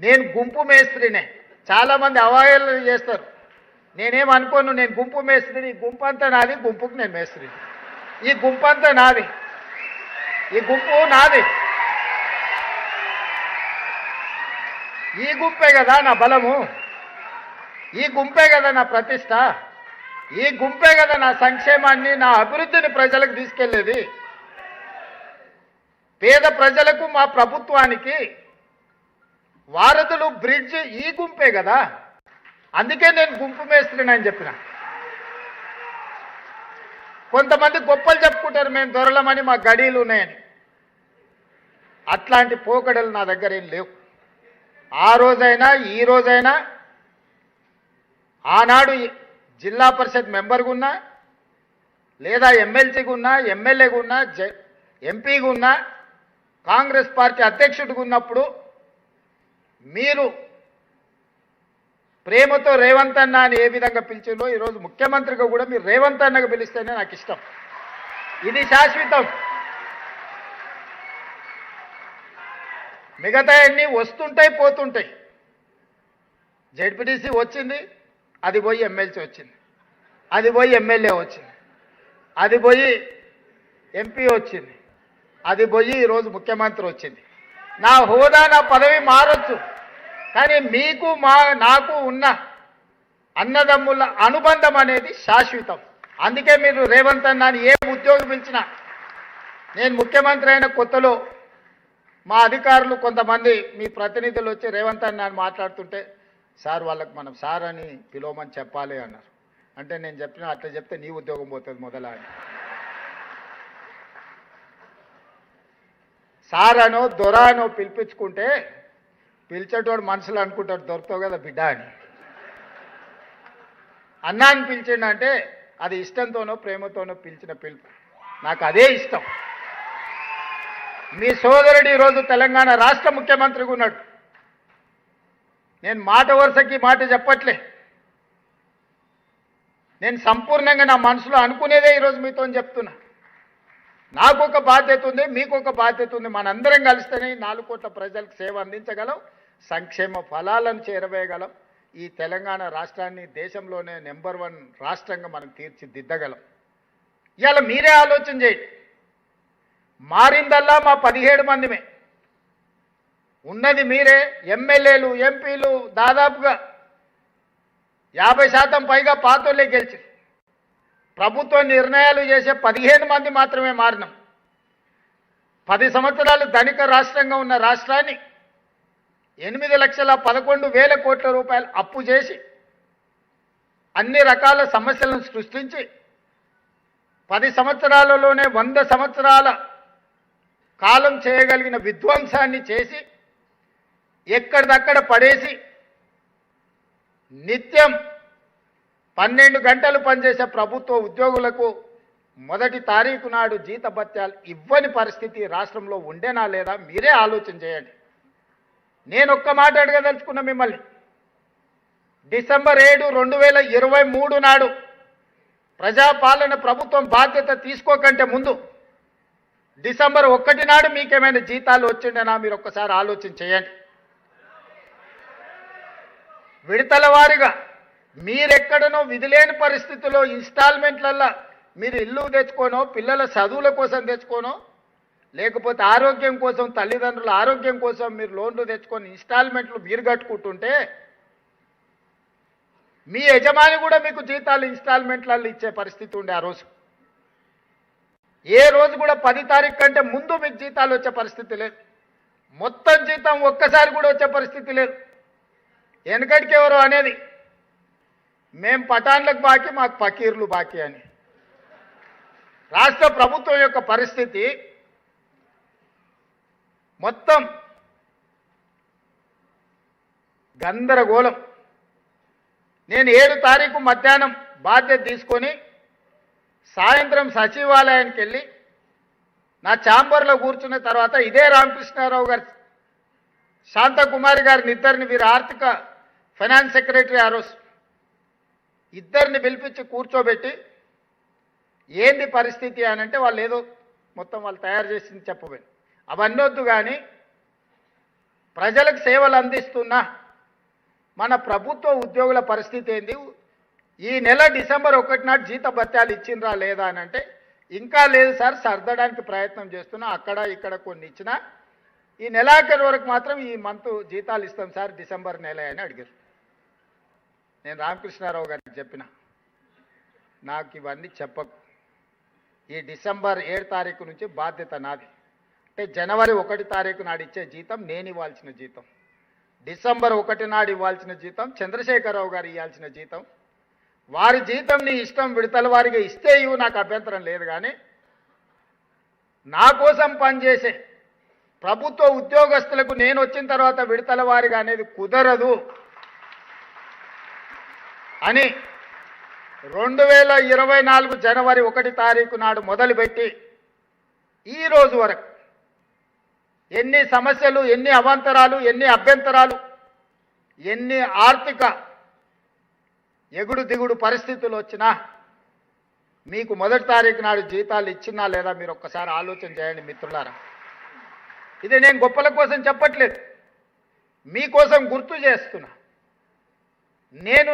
నేను గుంపు మేస్త్రినే. చాలామంది అవహేళన చేస్తారు. నేనేమనుకోను, నేను గుంపు మేస్త్రిని. ఈ గుంపు అంతా నాది, గుంపుకు నేను మేస్త్రిని. ఈ గుంపు అంతా నాది, ఈ గుంపు నాది. ఈ గుంపే కదా నా బలము, ఈ గుంపే కదా నా ప్రతిష్ట, ఈ గుంపే కదా నా సంక్షేమాన్ని, నా అభివృద్ధిని ప్రజలకు తీసుకెళ్లేది. పేద ప్రజలకు, మా ప్రభుత్వానికి వారధులు, బ్రిడ్జ్ ఈ గుంపే కదా. అందుకే నేను గుంపు మేస్త్రిని అని చెప్పిన. కొంతమంది గొప్పలు చెప్పుకుంటారు, మేము దొరలమని, మా గడీలు ఉన్నాయని. అట్లాంటి పోకడలు నా దగ్గర ఏం లేవు. ఆ రోజైనా ఈ రోజైనా, ఆనాడు జిల్లా పరిషత్ మెంబర్గా ఉన్నా, లేదా ఎమ్మెల్సీగా ఉన్నా, ఎమ్మెల్యేగా ఉన్నా, ఎంపీగా ఉన్నా, కాంగ్రెస్ పార్టీ అధ్యక్షుడిగా ఉన్నప్పుడు మీరు ప్రేమతో రేవంత్ అన్న అని ఏ విధంగా పిలిచిందో, ఈరోజు ముఖ్యమంత్రిగా కూడా మీరు రేవంత్ అన్నగా పిలిస్తేనే నాకు ఇష్టం. ఇది శాశ్వతం. మిగతా అన్నీ వస్తుంటాయి, పోతుంటాయి. జెడ్పీటీసీ వచ్చింది, అది పోయి ఎమ్మెల్సీ వచ్చింది, అది పోయి ఎమ్మెల్యే వచ్చింది, అది పోయి ఎంపీ వచ్చింది, అది పోయి ఈరోజు ముఖ్యమంత్రి వచ్చింది. నా హోదా, నా పదవి మారొచ్చు, కానీ మీకు నాకు ఉన్న అన్నదమ్ముల అనుబంధం అనేది శాశ్వతం. అందుకే మీరు రేవంత్ అన్న అని ఏ ఉద్యోగం పిలిచినా, నేను ముఖ్యమంత్రి అయిన కొత్తలో మా అధికారులు కొంతమంది మీ ప్రతినిధులు వచ్చి రేవంత్ అన్న అని మాట్లాడుతుంటే, సార్ వాళ్ళకి మనం సార్ అని పిలవమని చెప్పాలి అన్నారు. అంటే నేను చెప్పిన, అట్లా చెప్తే నీ ఉద్యోగం పోతుంది మొదల అని. సార్ అనో దొర అనో పిలిపించుకుంటే పిలిచేటోడు మనసులో అనుకుంటాడు, దొరుకుతావు కదా బిడ్డ అని. అన్నాన్ని పిలిచిండంటే అది ఇష్టంతోనో ప్రేమతోనో పిలిచిన పిలుపు. నాకు అదే ఇష్టం. మీ సోదరుడు ఈరోజు తెలంగాణ రాష్ట్ర ముఖ్యమంత్రిగా ఉన్నాడు. నేను మాట వరుసకి మాట చెప్పట్లే. నేను సంపూర్ణంగా నా మనసులో అనుకునేదే ఈరోజు మీతో చెప్తున్నా. నాకు ఒక బాధ్యత ఉంది, మీకు ఒక బాధ్యత ఉంది. మనందరం కలిస్తేనే 4 కోట్ల ప్రజలకు సేవ అందించగలం, సంక్షేమ ఫలాలను చేరవేయగలం. ఈ తెలంగాణ రాష్ట్రాన్ని దేశంలోనే నెంబర్ 1 రాష్ట్రంగా మనం తీర్చిదిద్దగలం. ఇవాళ మీరే ఆలోచన చేయండి. మారిందల్లా మా 17 మందిమే. ఉన్నది మీరే. ఎమ్మెల్యేలు, ఎంపీలు దాదాపుగా 50% పైగా పాతోళ్ళే గెలిచి, ప్రభుత్వ నిర్ణయాలు చేసే 15 మంది మాత్రమే మారినాం. 10 సంవత్సరాలు ధనిక రాష్ట్రంగా ఉన్న రాష్ట్రాన్ని 8,11,000 కోట్ల రూపాయలు అప్పు చేసి, అన్ని రకాల సమస్యలను సృష్టించి, 10 సంవత్సరాలలోనే 100 సంవత్సరాల కాలం చేయగలిగిన విధ్వంసాన్ని చేసి, ఎక్కడిదక్కడ పడేసి, నిత్యం 12 గంటలు పనిచేసే ప్రభుత్వ ఉద్యోగులకు మొదటి తారీఖు నాడు జీతభత్యాలు ఇవ్వని పరిస్థితి రాష్ట్రంలో ఉండేనా లేదా మీరే ఆలోచన చేయండి. నేను ఒక్క మాట అడగదలుచుకున్నా మిమ్మల్ని. డిసెంబర్ 7, 2023 నాడు ప్రజాపాలన ప్రభుత్వం బాధ్యత తీసుకోకంటే ముందు డిసెంబర్ 1 నాడు మీకేమైనా జీతాలు వచ్చిండేనా మీరు ఒక్కసారి ఆలోచన చేయండి. విడతల వారీగా మీరెక్కడనో విధిలేని పరిస్థితుల్లో ఇన్స్టాల్మెంట్లల్లో మీరు ఇల్లు తెచ్చుకోనో, పిల్లల చదువుల కోసం తెచ్చుకోనో, లేకపోతే ఆరోగ్యం కోసం, తల్లిదండ్రుల ఆరోగ్యం కోసం మీరు లోన్లు తెచ్చుకొని ఇన్స్టాల్మెంట్లు మీరు కట్టుకుంటుంటే, మీ యజమాని కూడా మీకు జీతాలు ఇన్స్టాల్మెంట్లలో ఇచ్చే పరిస్థితి ఉండే ఆ రోజు. ఏ రోజు కూడా 10 తారీఖు కంటే ముందు మీకు జీతాలు వచ్చే పరిస్థితి లేదు. మొత్తం జీతం ఒక్కసారి కూడా వచ్చే పరిస్థితి లేదు. వెనకటికి ఎవరో అనేది, మేం పఠాన్లకు బాకీ, మాకు ఫకీర్లు బాకీ అని. రాష్ట్ర ప్రభుత్వం యొక్క పరిస్థితి మొత్తం గందరగోళం. నేను 7 తారీఖు మధ్యాహ్నం బాధ్యత తీసుకొని సాయంత్రం సచివాలయానికి వెళ్ళి నా ఛాంబర్లో కూర్చున్న తర్వాత ఇదే రామకృష్ణారావు గారు, శాంతకుమారి గారిని ఇద్దరిని, వీరు ఆర్థిక ఫైనాన్స్ సెక్రటరీ ఆ రోజు, ఇద్దరిని పిలిపించి కూర్చోబెట్టి ఏంది పరిస్థితి అని అంటే, వాళ్ళు ఏదో మొత్తం వాళ్ళు తయారు చేసింది చెప్పబోయి అవన్నీ వద్దు. కానీ ప్రజలకు సేవలు అందిస్తున్నా మన ప్రభుత్వ ఉద్యోగుల పరిస్థితి ఏంది? ఈ నెల డిసెంబర్ 1 నాడు జీత భత్యాలు ఇచ్చిండ్రా లేదా అని అంటే ఇంకా లేదు సార్, సర్దడానికి ప్రయత్నం చేస్తున్నా, అక్కడ ఇక్కడ కొన్ని ఇచ్చినా ఈ నెలాఖరు వరకు మాత్రం ఈ మంత్ జీతాలు ఇస్తాం సార్ డిసెంబర్ నెల అని అడిగారు. నేను రామకృష్ణారావు గారికి చెప్పిన, నాకు ఇవన్నీ చెప్పకు, ఈ డిసెంబర్ 7 తారీఖు నుంచి బాధ్యత నాది. అంటే జనవరి 1 తారీఖు నాడు ఇచ్చే జీతం నేను ఇవ్వాల్సిన జీతం, డిసెంబర్ 1 నాడు ఇవ్వాల్సిన జీతం చంద్రశేఖరరావు గారు ఇవ్వాల్సిన జీతం. వారి జీతం నీ ఇష్టం, విడతల వారిగా ఇస్తే ఇవ్వు, నాకు అభ్యంతరం లేదు. కానీ నా కోసం పనిచేసే ప్రభుత్వ ఉద్యోగస్తులకు నేను వచ్చిన తర్వాత విడతల వారిగా అనేది కుదరదు అని 2024 జనవరి 1 తారీఖు నాడు మొదలుపెట్టి ఈ రోజు వరకు ఎన్ని సమస్యలు, ఎన్ని అవాంతరాలు, ఎన్ని అభ్యంతరాలు, ఎన్ని ఆర్థిక ఎగుడు దిగుడు పరిస్థితులు వచ్చినా మీకు 1 తారీఖు నాడు జీతాలు ఇచ్చినా లేదా మీరు ఒక్కసారి ఆలోచన చేయండి మిత్రులారా. ఇది నేను గొప్పల కోసం చెప్పట్లేదు, మీకోసం గుర్తు చేస్తున్నా. నేను